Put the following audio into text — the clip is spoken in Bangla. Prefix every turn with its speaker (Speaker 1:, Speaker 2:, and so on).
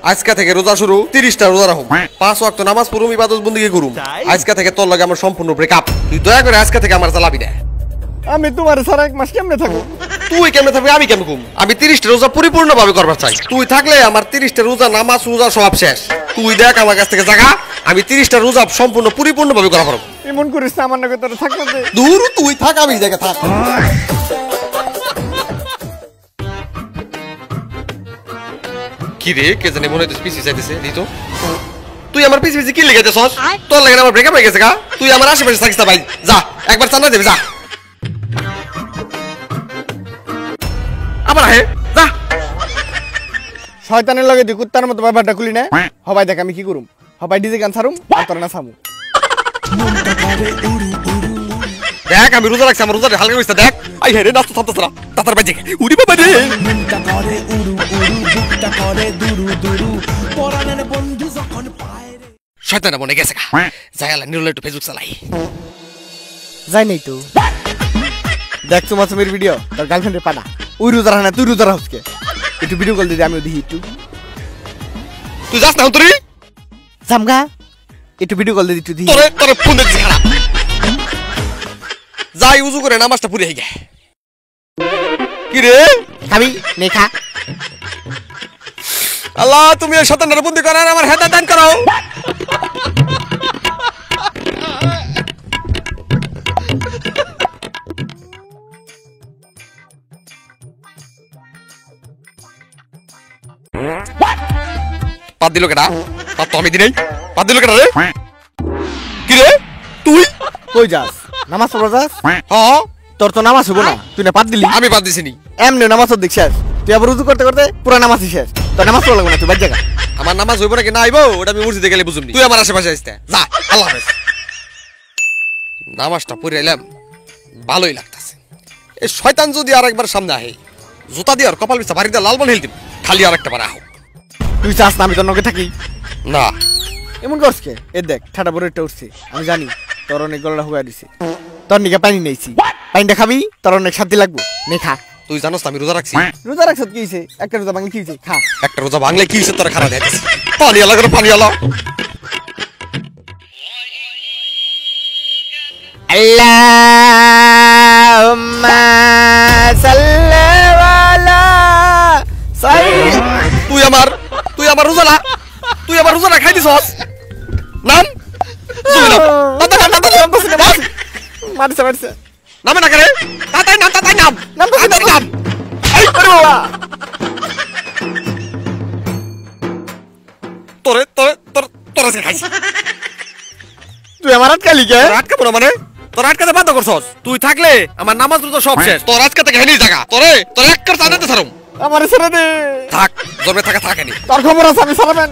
Speaker 1: আজকে থেকে রোজা শুরু 30টা রোজা রাখুম 5 ওয়াক্ত নামাজ পড়ুম ইবাদত বন্দেগি করুম আজকে থেকে তোর লাগে আমার সম্পূর্ণ ব্রেকআপ তুই দয়া করে আজকে থেকে আমার জ্বালাবি না
Speaker 2: আমি তোমার সারা এক মাস কেমনে থাকবো
Speaker 1: তুই কেমনে থাকবি আমি কেমনে ঘুম আমি 30টা রোজা পরিপূর্ণভাবে করবার চাই তুই থাকলে আমার 30টা রোজা নামাজ রোজা সব শেষ তুই দেখ আমার কাছ থেকে জায়গা আমি 30টা রোজা সম্পূর্ণ পরিপূর্ণভাবে করা পারবো
Speaker 2: এমন করিস না আমার নাকি তোর থাকবো যে
Speaker 1: দূর তুই থাক আমি জায়গা থাক কি রে কে জানে মনে হচ্ছে পিছি চাইতেছে দিতো তুই আমার পিছি পিছি কি লেগেছিস তোর লাগে আমার ব্রেকআপ হয়ে গেছে গা তুই আমার আশেপাশে থাকিস না ভাই যা একবার চান্দা দেবে যা আবার আহে যা
Speaker 2: শয়তানের লগে দি কুত্তার মতো ব্যাপারটা খুলি না হবাই দেখ আমি কি করুম হবাই ডিজে গান ছাড়ুম আর তোর না সামু
Speaker 1: দেখ আমি রোজা রাখছি আমার রোজা হালকা কইছ দেখ আই হে রে নাস্তা থামতেছ না তাতার বাজে উড়ি বাবা রে মনটা করে উড়ু উড়ু বুকটা করে দুরু দুরু পরাণের বন্ধু যখন পায় রে শয়তান মনে গেছে গা যাই আলা নিরলে একটু ফেসবুক চালাই
Speaker 2: যাই নাই তো দেখ তোমার তোমার ভিডিও তোর গার্লফ্রেন্ডের পাড়া ওই রোজা রাখা না তুই রোজা রাখছ কে একটু ভিডিও কল দিদি আমিও দেখি একটু
Speaker 1: তুই যাস না তোরে
Speaker 2: জামগা একটু ভিডিও কল দিদি একটু দেখি
Speaker 1: তোরে তোরে ফোন দিছি খারাপ যাই উজু করে নামাজটা পুরি হয়ে গে কি রে
Speaker 2: খাবি নে খা
Speaker 1: আল্লাহ তুমি এই শয়তানের বন্দি করার আমার হেদায়েত দান করো পাদ দিল কেডা পাদ তো আমি দিই নাই পাদ দিল কেডা রে কি রে তুই
Speaker 2: কই যাস নামাজ পড়া যাস
Speaker 1: হ্যাঁ
Speaker 2: তোর তো নামাজ হবো না তুই না পাদ দিলি
Speaker 1: আমি পাদ দিছিনি
Speaker 2: এমনি নামাজ দেখছিস তুই আবার উজু করতে করতে পুরো নামাজ শেষ তোর নামাজ পড়া লাগবে না তুই বাদ জায়গা
Speaker 1: আমার নামাজ হইব নাকি না আইবো ওটা আমি মসজিদে গেলে বুঝুমনি তুই আমার আশেপাশে আসতে যা আল্লাহ হাফেজ নামাজটা পড়ে এলাম ভালোই লাগতাছে এই শয়তান যদি আরেকবার সামনে আহে জুতা দিয়ে আর কপাল বিছা বাড়ি দিয়ে লাল বল হেল দিম খালি আরেকটা বার আহ
Speaker 2: তুই চাস না আমি তোর নগে থাকি
Speaker 1: না
Speaker 2: এমন করছ কে এ দেখ ঠাডা বড় একটা উঠছে আমি জানি তোর অনেক গলা হুয়া দিছে তোর নিকে পানি নেইছি পানিটা খাবি তোর অনেক শান্তি লাগবে নে খা
Speaker 1: তুই জানোস আমি রোজা রাখছি
Speaker 2: রোজা রাখছ কি হইছে একটা রোজা ভাঙলে কি হইছে খা
Speaker 1: একটা রোজা ভাঙলে কি হইছে তোর খারাপ দেখাইছিস পানি আলা করে পানি আলা
Speaker 2: আল্লাহুম্মা সাল্লি আলা
Speaker 1: তুই আমার রোজা না তুই আমার রোজা না খাই দিছস নাম
Speaker 2: মারছে মারছে
Speaker 1: নামে না করে তাতাই নাম নাম এই আরে বাবা তোরে খাইছি
Speaker 2: তুই আমার আটকালি কে
Speaker 1: আটকাবো না মানে তোর আটকাতে বাধ্য করছস তুই থাকলে আমার নামাজ রোজা সব শেষ তোর আজকে থেকে হেনি জায়গা তোরে এক কর চাঁদাতে ছাড়ুম
Speaker 2: আমার ছেড়ে দে
Speaker 1: থাক জমে থাকা থাকেনি
Speaker 2: তোর খবর আছে আমি সারা